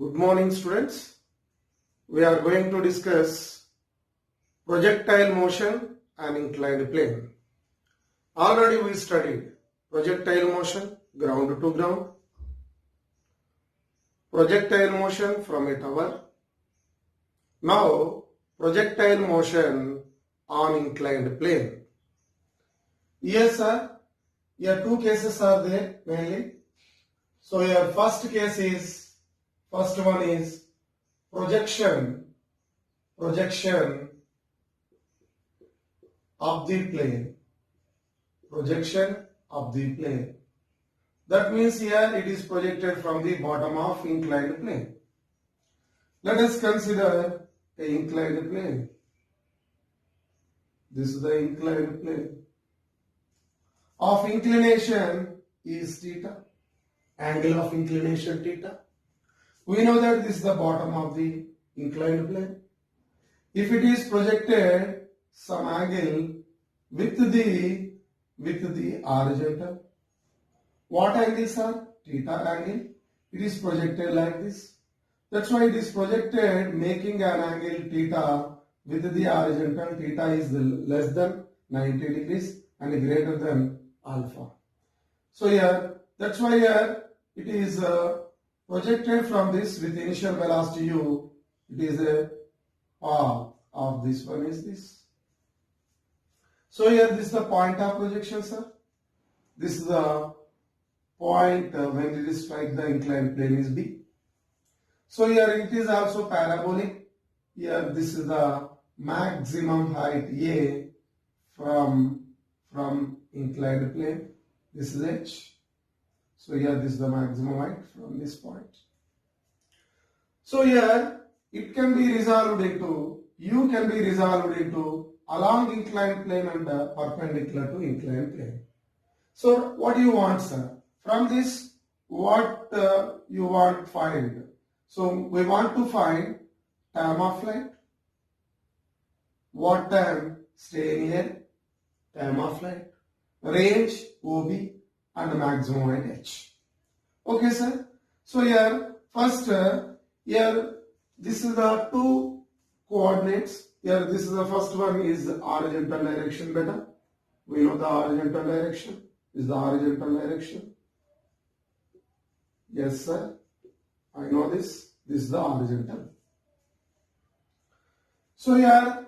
Good morning, students. We are going to discuss projectile motion and inclined plane. Already we studied projectile motion, ground to ground, projectile motion from a tower. Now, projectile motion on inclined plane. Yes, sir. Here two cases are there mainly. So your first one is projection of the plane. Projection of the plane. That means here it is projected from the bottom of inclined plane. Let us consider a inclined plane. This is the inclined plane. Of inclination is theta. Angle of inclination theta. We know that this is the bottom of the inclined plane. If it is projected some angle with the horizontal, what angles are? Theta angle. It is projected like this. That's why it is projected making an angle theta with the horizontal. Theta is less than 90 degrees and greater than alpha. So here, that's why here it is projected from this with initial velocity u. It is a path of this one is this. So here this is the point of projection, sir. This is the point when it is strike the inclined plane is B. So here it is also parabolic. Here this is the maximum height A from inclined plane. This is H. So here this is the maximum height from this point. So here it can be resolved into, U can be resolved into along inclined plane and perpendicular to inclined plane. So what do you want, sir? From this, what you want to find? So we want to find time of flight. What time stay in here? Time of flight. Range OB and maximum height H. Okay, sir. So here first here this is the two coordinates. Here this is the first one is horizontal direction beta. We know the horizontal direction is the horizontal direction. Yes, sir. I know this. This is the horizontal. So here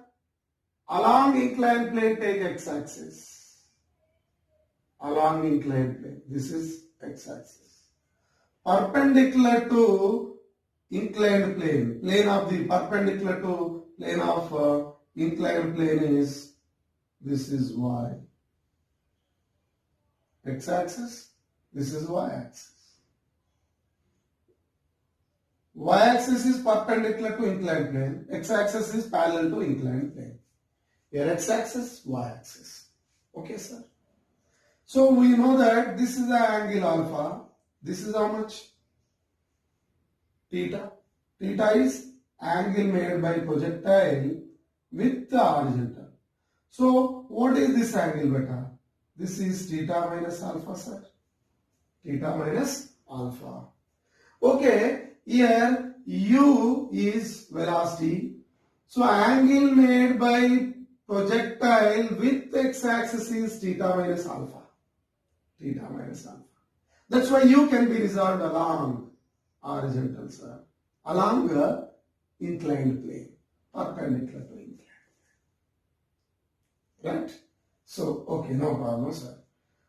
along inclined plane take x-axis. Along inclined plane. This is x-axis. Perpendicular to inclined plane. Plane of the perpendicular to plane of inclined plane is, this is y. X-axis. This is y-axis. Y-axis is perpendicular to inclined plane. X-axis is parallel to inclined plane. Here x-axis, y-axis. Okay, sir. So we know that this is the angle alpha. This is how much? Theta. Theta is angle made by projectile with the horizontal. So what is this angle beta? This is theta minus alpha, sir. Theta minus alpha. Okay. Here u is velocity. So angle made by projectile with x-axis is theta minus alpha. Theta minus alpha. That's why u can be resolved along horizontal, sir. Along the inclined plane, perpendicular to inclined plane. Right? So, okay, no problem, sir.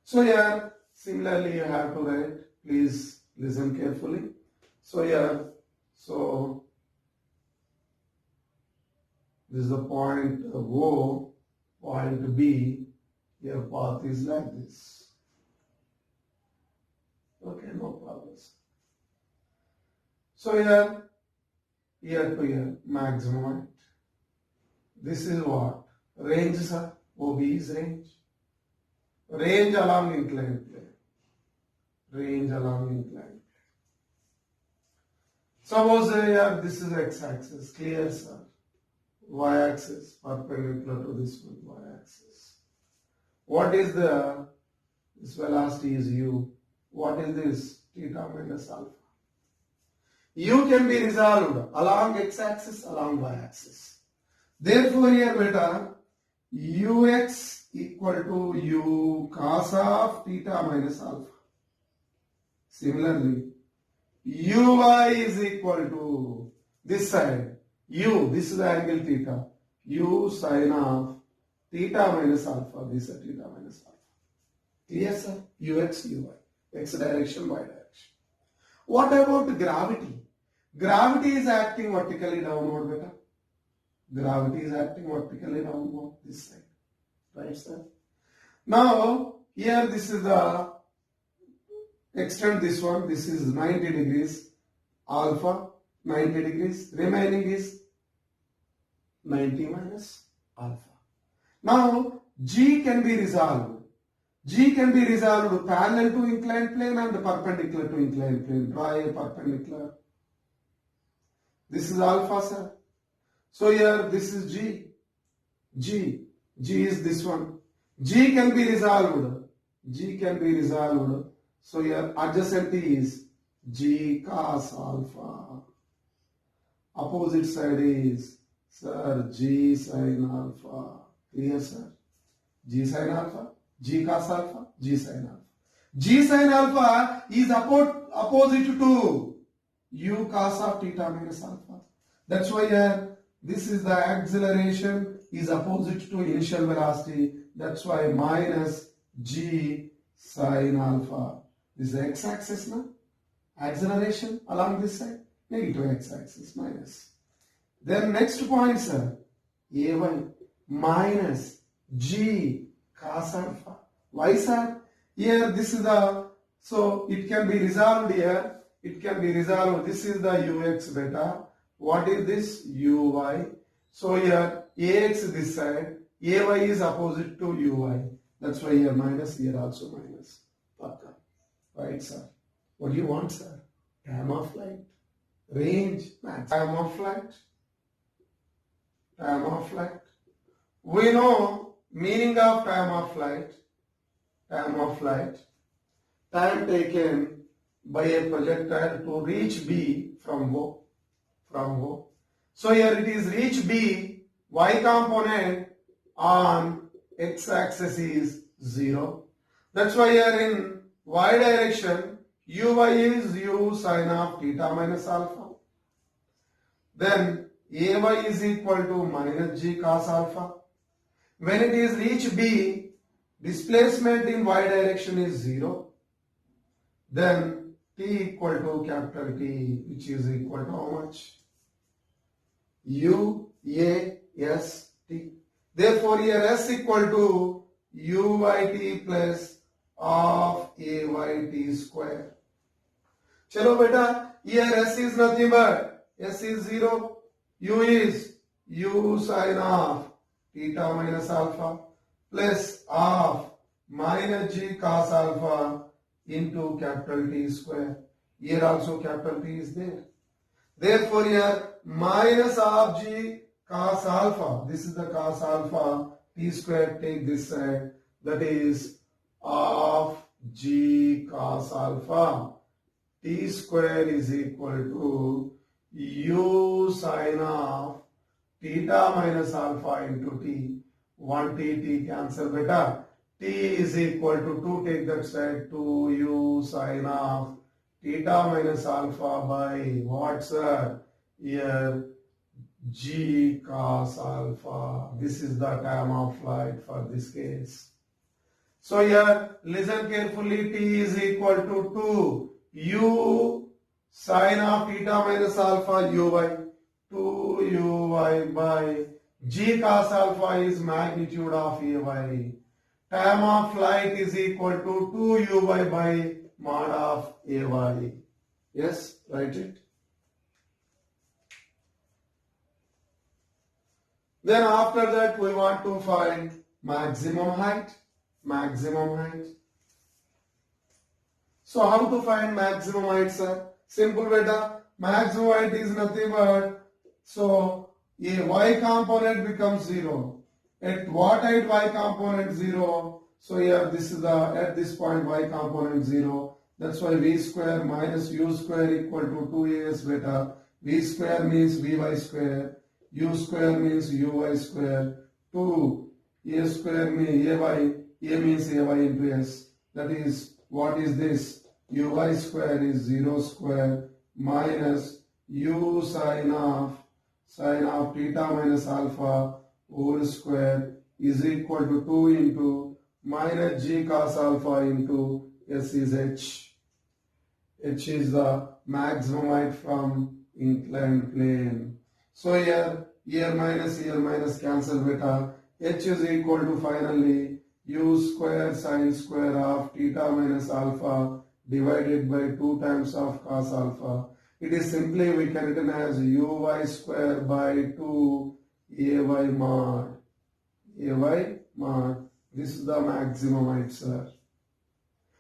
So here, similarly you have to write. Please listen carefully. So here, so this is the point O, point B, your path is like this. Okay, no problems. So here to here, maximum height. This is what? Range, sir. OB is range. Range along inclined plane. Range along inclined plane. Suppose here this is x-axis, clear, sir. Y-axis, perpendicular to this one, y-axis. What is this velocity is u. What is this? Theta minus alpha. U can be resolved along x-axis, along y-axis. Therefore, here beta, ux equal to u cos of theta minus alpha. Similarly, uy is equal to this side, u, this is the angle theta, u sin of theta minus alpha, this is theta minus alpha. Clear, sir? Ux, uy, x direction, y direction. What about gravity? Gravity is acting vertically downward, beta. Gravity is acting vertically downward, this side. Right, sir? Now, here this is the, extend this one, this is 90 degrees, alpha, 90 degrees, remaining is 90 minus alpha. Now, G can be resolved. G can be resolved parallel to inclined plane and perpendicular to inclined plane. Draw a perpendicular. This is alpha, sir. So here this is G. G is this one. G can be resolved. G can be resolved. So here adjacent is G cos alpha. Opposite side is, sir, G sin alpha. Clear, sir? G sin alpha, G cos alpha, G sin alpha. G sin alpha is opposite to U cos of theta minus alpha. That's why here this is the acceleration is opposite to initial velocity. That's why minus G sin alpha. This is the x-axis now. Acceleration along this side. Negative x-axis minus. Then next point, sir. A1 minus G cos alpha. Why, sir? Here this is the, so it can be resolved here. It can be resolved. This is the ux beta. What is this? Uy. So here ax this side. Ay is opposite to uy. That's why here minus, here also minus. Pakka. Right, sir? What do you want, sir? Time of flight. Range. Max. Time of flight. Time of flight. We know meaning of time of flight. Time of flight. Time taken by a projectile to reach B from O. From O. So here it is reach B, y component on x-axis is 0. That's why here in y direction, uy is u sin of theta minus alpha. Then ay is equal to minus g cos alpha. When it is reach B, displacement in y direction is 0. Then t equal to capital T, which is equal to how much? U, A, S, T. Therefore, here S equal to UYT plus of AYT square. Chalo beta, here S is nothing but S is 0. U is U sin of theta minus alpha plus of minus G cos alpha into capital T square. Here also capital T is there. Therefore, here minus of G cos alpha. This is the cos alpha. T square, take this side. That is of G cos alpha. T square is equal to U sin of theta minus alpha into T. 1 T cancel beta. T is equal to 2, take that side, 2U sin of theta minus alpha by what, sir? Here G cos alpha. This is the time of flight for this case. So here listen carefully. T is equal to 2U sin of theta minus alpha uy. 2uy by G cos alpha is magnitude of ay. Time of flight is equal to 2uy by mod of ay. Yes, write it. Then after that we want to find maximum height. Maximum height. So how to find maximum height, sir? Simple beta. Maximum height is nothing but, so a y component becomes 0. At what height y component 0? So here this is the, at this point y component 0. That's why v square minus u square equal to 2as beta. V square means vy square. U square means uy square. 2 a square means ay. A means ay into s. That is, what is this? Uy square is 0 square minus u sine of theta minus alpha whole square is equal to 2 into minus g cos alpha into s is h. H is the maximum height from inclined plane. So here minus cancel beta. H is equal to finally u square sine square of theta minus alpha divided by 2 times of cos alpha. It is simply we can written as uy square by 2 ay mod. Ay mod. This is the maximum height, sir.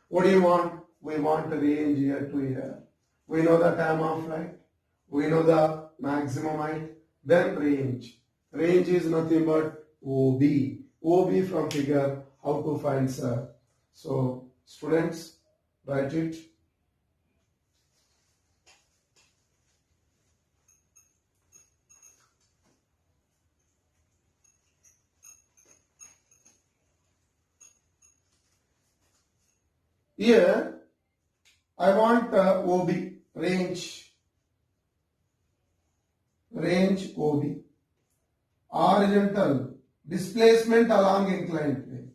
What do you want? We want the range here to here. We know the time of flight. We know the maximum height. Then range. Range is nothing but OB. OB from figure. How to find, sir? So, students, write it. Here, I want OB, range OB, horizontal, displacement along inclined plane,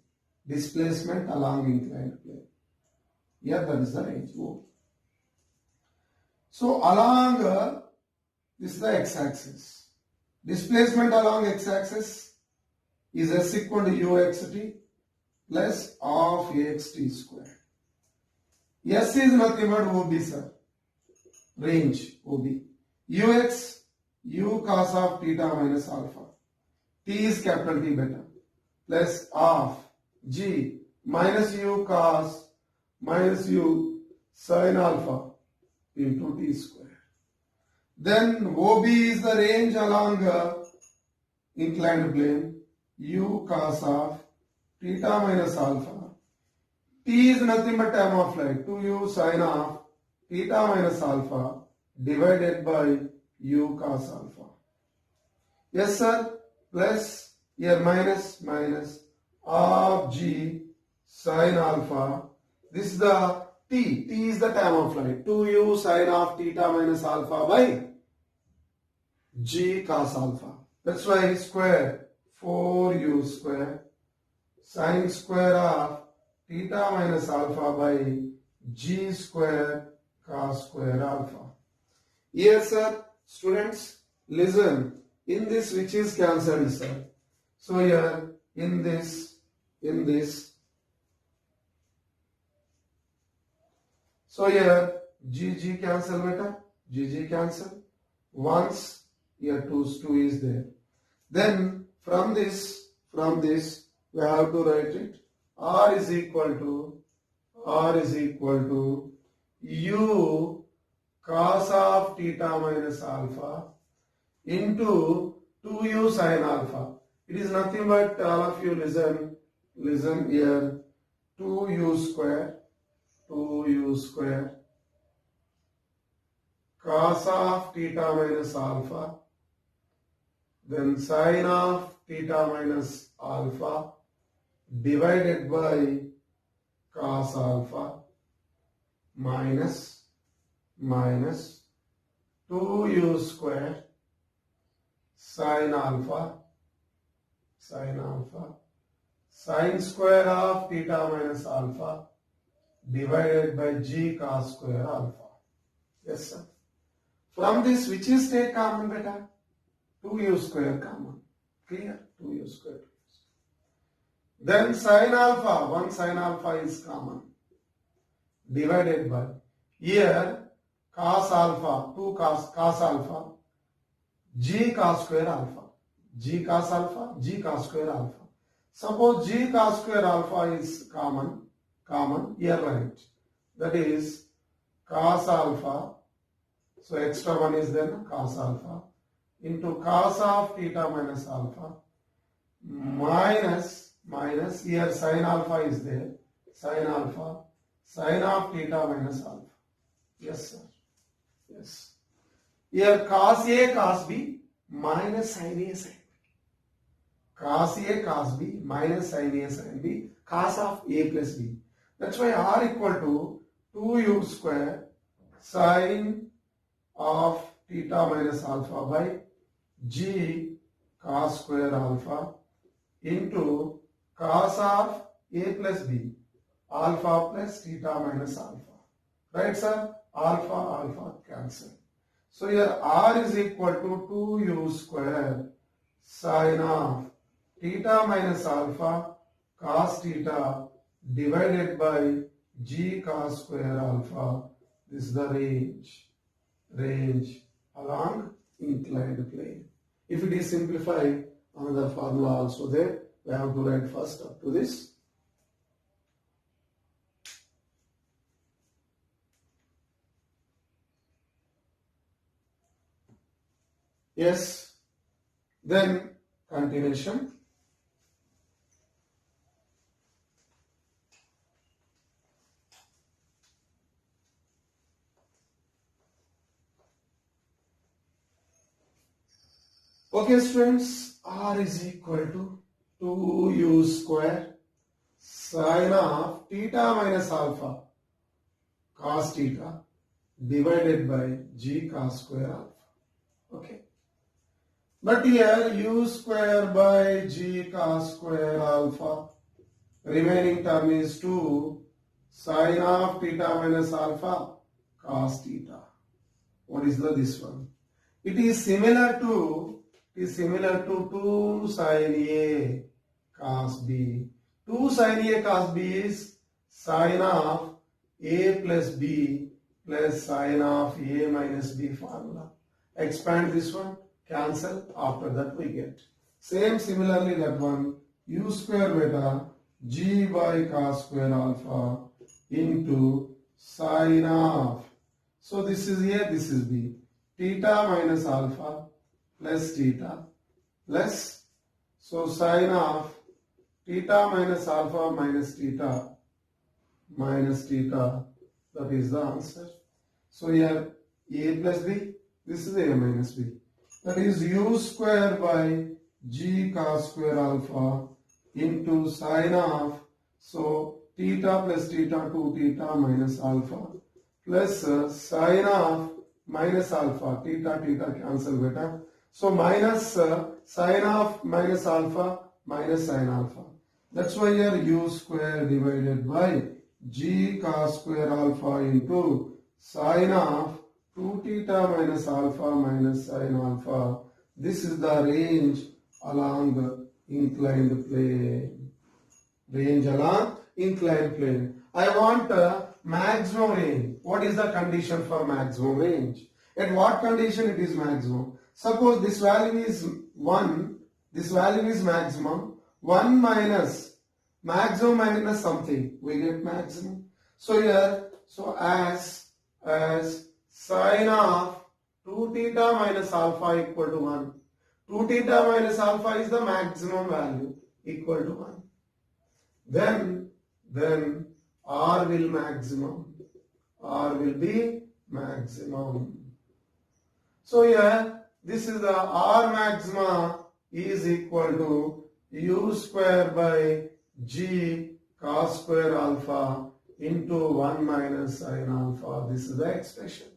Here, that is the range OB. So, along, this is the x-axis, displacement along x-axis is s equal to uxt plus half axt square. S is nothing but OB, sir. Range OB. Ux, u cos of theta minus alpha. T is capital T beta. Plus half G minus u cos minus u sin alpha into T square. Then OB is the range along inclined plane. U cos of theta minus alpha. T is nothing but time of flight. 2u sine of theta minus alpha divided by u cos alpha. Yes, sir. Plus here minus of g sine alpha. This is the T. T is the time of flight. 2u sine of theta minus alpha by g cos alpha. That's why square 4u square sine square of theta minus alpha by g square cos square alpha. Yes, sir. Students, listen. In this, which is cancelled, sir. So here, in this. So here, g cancel beta. G cancel. Once here 2 is there. Then from this, we have to write it. R is equal to u cos of theta minus alpha into 2u sin alpha. It is nothing but, all of you listen here, 2u square cos of theta minus alpha, then sin of theta minus alpha divided by cos alpha minus 2u square sin alpha sin square of theta minus alpha divided by g cos square alpha. Yes, sir. From this, which is take common, beta? 2u square common. Clear? 2u square. Then sin alpha, 1 sin alpha is common, divided by, here cos alpha, 2 cos alpha, g cos square alpha, g cos square alpha. Suppose g cos square alpha is common, here write, that is cos alpha, so extra 1 is there, cos alpha, into cos of theta minus alpha, minus here sin alpha is there, sin alpha sine of theta minus alpha. Yes, sir. Yes. Here cos A cos B minus sin A sin B. Cos A cos B minus sin A sin B, cos of A plus B. That's why R equal to 2u square sine of theta minus alpha by g cos square alpha into cos of A plus B, alpha plus theta minus alpha. Right, sir? Alpha, alpha cancel. So here R is equal to 2u square sine of theta minus alpha cos theta divided by g cos square alpha. This is the range along inclined plane. If it is simplified, another formula also there. We have to write first up to this. Yes, then continuation. Okay, students, R is equal to 2u square sine of theta minus alpha cos theta divided by g cos square alpha. Okay. But here u square by g cos square alpha, remaining term is 2 sine of theta minus alpha cos theta. What is this one? It is similar to 2 sine A cos B. 2 sine A cos B is sine of A plus B plus sine of A minus B formula. Expand this one, cancel, after that we get. Similarly that one, u square beta g by cos square alpha into sine of, so this is A, this is B, theta minus alpha plus theta plus, so sine of theta minus alpha minus theta, that is the answer. So here A plus B, this is A minus B. That is u square by g cos square alpha into sine of, so theta plus theta 2 theta minus alpha plus sine of minus alpha, theta cancel beta. So minus sine of minus alpha minus sine alpha. That's why here u square divided by g cos square alpha into sine of 2 theta minus alpha minus sine alpha. This is the range along the inclined plane. Range along inclined plane. I want maximum range. What is the condition for maximum range? At what condition it is maximum? Suppose this value is 1, this value is maximum, 1 minus maximum minus something, we get maximum. So here, so as sine of 2 theta minus alpha equal to 1. 2 theta minus alpha is the maximum value equal to 1. Then R will be maximum. So here, this is the R maxima is equal to u square by g cos square alpha into 1 minus sine alpha. This is the expression.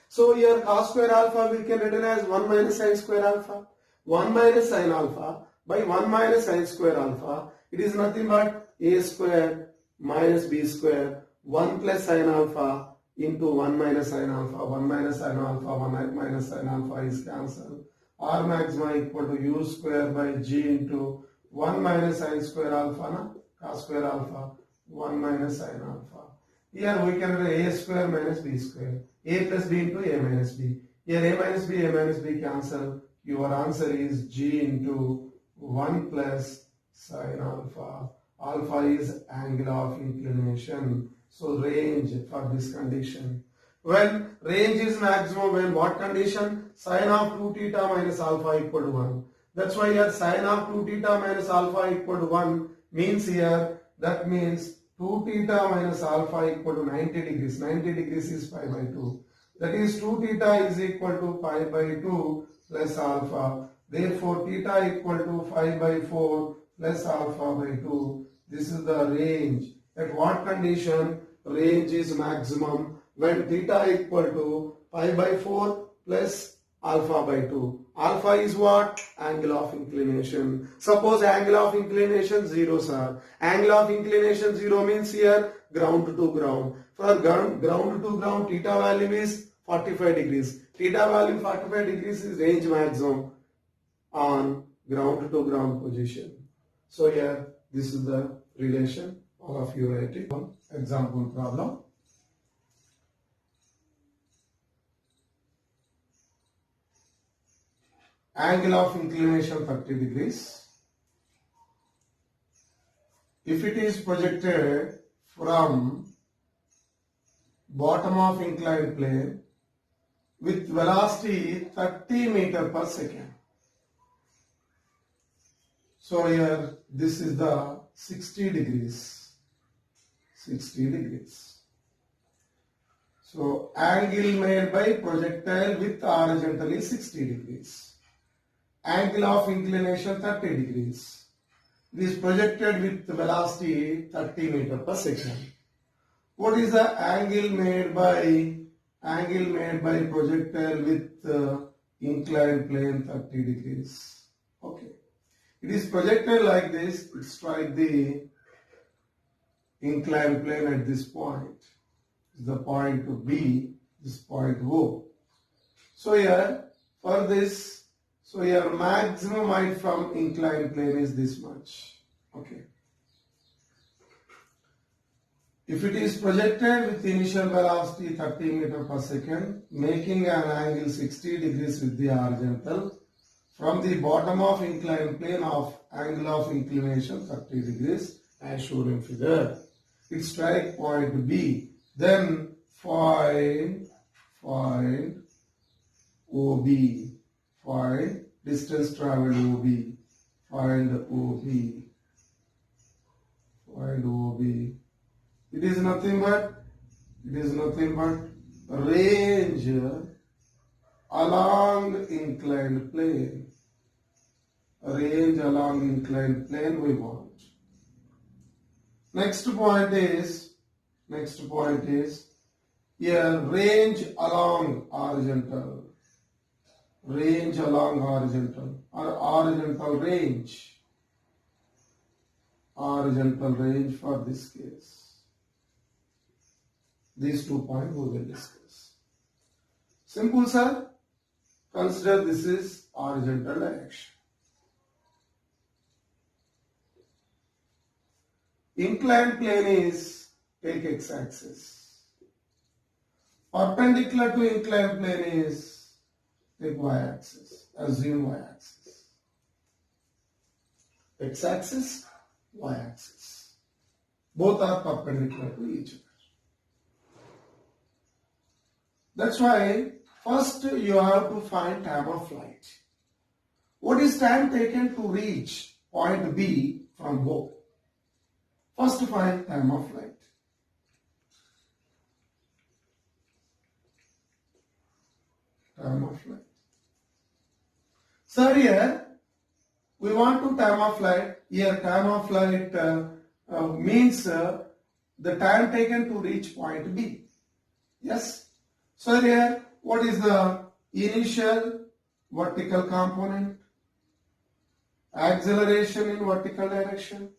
So here cos square alpha we can written as 1 minus sine square alpha. 1 minus sine alpha by 1 minus sine square alpha. It is nothing but a square minus b square 1 plus sine alpha into 1 minus sine alpha. 1 minus sine alpha, 1 minus sine alpha is cancelled. R maxima equal to u square by g into 1 minus sine square alpha, cos square alpha, 1 minus sine alpha. Here we can write a square minus b square. A plus b into a minus b. Here a minus b cancel. Your answer is g into 1 plus sine alpha. Alpha is angle of inclination. So range for this condition. When range is maximum, when what condition? Sine of 2 theta minus alpha equal to 1. That's why here sine of 2 theta minus alpha equal to 1 means here, that means 2 theta minus alpha equal to 90 degrees. 90 degrees is pi by 2. That is 2 theta is equal to pi by 2 plus alpha. Therefore, theta equal to 5 by 4 plus alpha by 2. This is the range. At what condition? Range is maximum when theta equal to pi by 4 plus alpha by 2. Alpha is what? Angle of inclination. Suppose angle of inclination 0, sir. Angle of inclination 0 means here ground to ground. For ground to ground, theta value is 45 degrees. Theta value 45 degrees is range maximum on ground to ground position. So here this is the relation. All of you write it. One example problem. Angle of inclination 30 degrees. If it is projected from bottom of inclined plane with velocity 30 meter per second. So here this is the 60 degrees. 60 degrees. So angle made by projectile with horizontal is 60 degrees. Angle of inclination 30 degrees. It is projected with velocity 30 meter per second. What is the angle made by projectile with inclined plane 30 degrees? Okay. It is projected like this. It strike the inclined plane at this point. The point B, this point O. So here for this, so here maximum height from inclined plane is this much. Okay. If it is projected with initial velocity 30 meter per second, making an angle 60 degrees with the horizontal, from the bottom of inclined plane of angle of inclination 30 degrees as shown in figure. It strike point B. Then find OB. Find distance traveled OB. Find OB. Find OB. It is nothing but range along inclined plane. Range along inclined plane we want. Next point is here range along horizontal. Range along horizontal or horizontal range. Horizontal range for this case. These 2 points we will discuss. Simple, sir. Consider this is horizontal direction. Inclined plane is take x-axis. Perpendicular to inclined plane is take y-axis. Assume y-axis. X-axis, y-axis. Both are perpendicular to each other. That's why first you have to find time of flight. What is time taken to reach point B from O? First find time of flight. Time of flight. So here we want to time of flight. Here time of flight means the time taken to reach point B. Yes. So here what is the initial vertical component? Acceleration in vertical direction.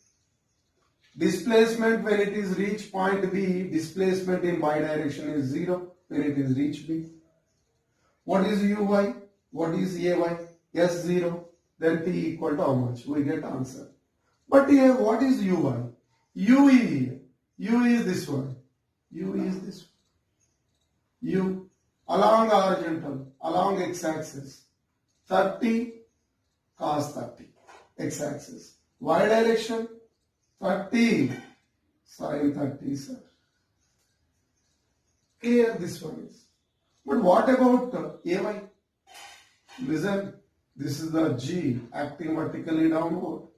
Displacement when it is reached point B, displacement in y direction is 0 when it is reached B. What is uy? What is ay? S0. Then t equal to how much? We get answer. But here what is uy? U is this one. U is this one. U along horizontal, along x-axis, 30 cos 30, x-axis. Y direction, 30 sin 30, sir. Clear this one is. But what about AY? Listen, this is the G acting vertically downward.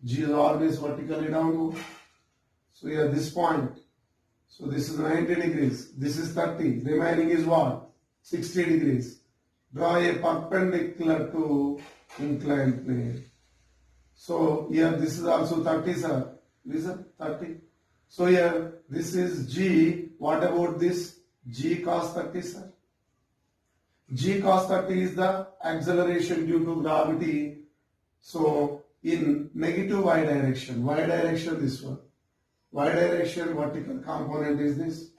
G is always vertically downward. So here this point. So this is 90 degrees. This is 30. Remaining is what? 60 degrees. Draw a perpendicular to inclined plane. So here this is also 30, sir. Listen, 30. So here this is G. What about this? G cos 30, sir. G cos 30 is the acceleration due to gravity. So in negative y direction. Y direction this one. Y direction vertical component is this.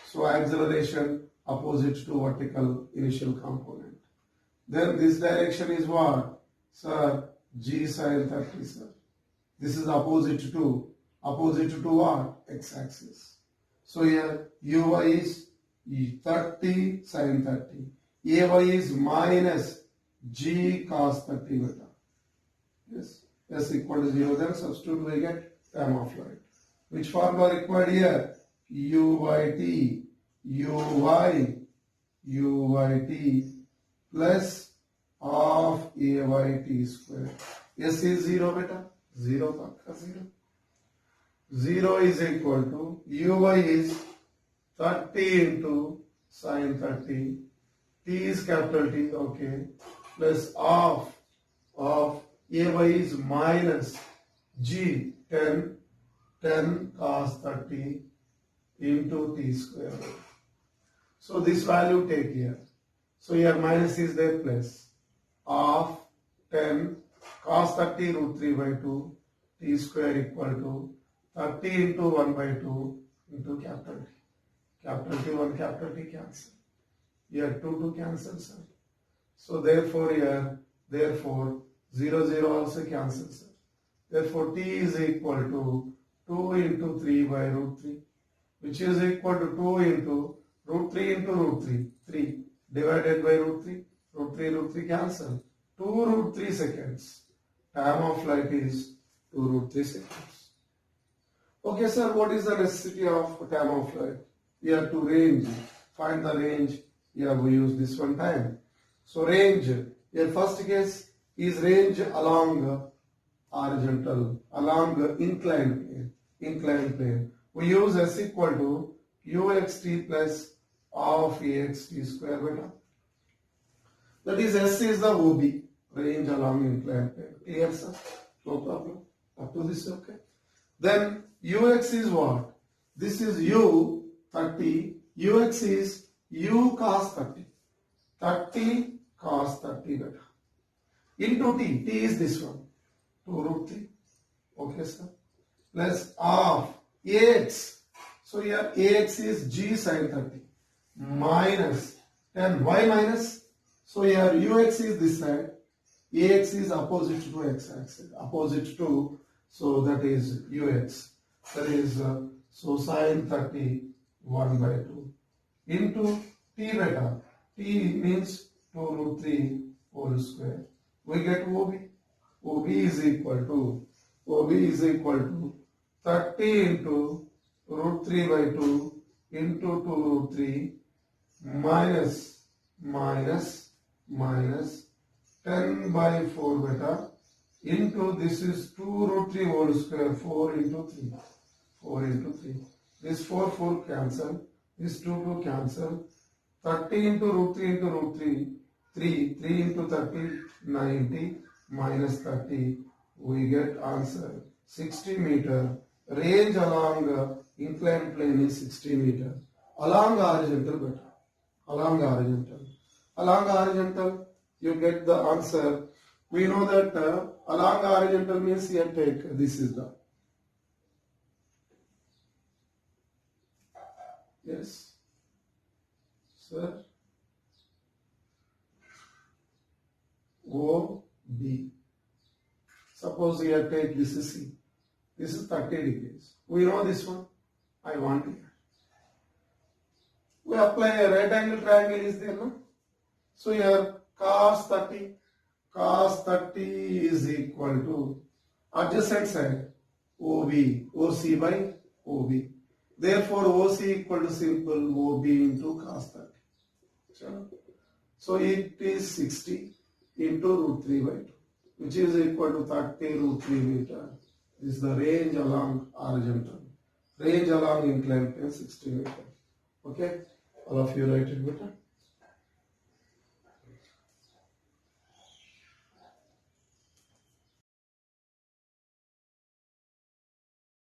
So acceleration opposite to vertical initial component. Then this direction is what? Sir, G sin 30, sir. This is opposite to what? X-axis. So here Uy is 30 sin 30. Ay is minus G cos 30 beta. Yes, S equal to 0. Then substitute we get time of flight. Which formula required here? Uyt, Uyt plus of Ayt square. S is 0 beta. 0 pakka 0. 0 is equal to Uy is 30 into sin 30. T is capital T, okay, plus of Ay is minus G 10 cos 30 into T square. So this value take here. So here minus is there plus of 10 cos 30 root 3 by 2 T square equal to 30 into 1 by 2 into capital T. Capital T 1 capital T cancel. Here 2 cancel, sir. So therefore here, 0 also cancel, sir. Therefore T is equal to 2 into 3 by root 3, which is equal to 2 into root 3 into root 3, 3 divided by root 3, root 3 cancel. 2 root 3 seconds. Time of flight is 2 root 3 seconds. Okay, sir, what is the necessity of time of flight? We have to range. Find the range. Here we use this one time. So range, your first case is range along horizontal, along inclined plane. We use S equal to uxt plus of axt square beta. That is S is the OB, range along inclined plane. Clear, sir? No problem. Up to this, okay. Then ux is what? This is u 30. Ux is u cos 30. 30 cos 30 beta. Into t. T is this one. 2 root 3. Okay, sir. Plus of ax. So here ax is g sin 30. Minus 10. Why minus? So here ux is this side. Ax is opposite to x-axis. Opposite to, so that is ux. That is, so sin 30 1 by 2. Into t beta. T means 2 root 3 whole square. We get OB. OB is equal to 30 into root 3 by 2 into 2 root 3 minus 10 by 4 beta into this is 2 root 3 whole square, 4 into 3. 4 into 3. This 4 cancel. This 2 cancel. 30 into root 3 3 into 30, 90 minus 30. We get answer 60 meter. Range along inclined plane is 60 meter. Along horizontal better. Along horizontal, you get the answer. We know that along horizontal means here take, this is the, yes, sir, O, B. Suppose here take this is C. This is 30 degrees. We know this one. I want here. We apply a right angle triangle is there, no? So here cos 30 is equal to adjacent side OB, OC by OB. Therefore OC equal to simple OB into cos 30. So it is 60 into root 3 by 2, which is equal to 30 root 3 meter. This is the range along horizontal. Range along inclined plane 60 meters. Okay, all of you write it better.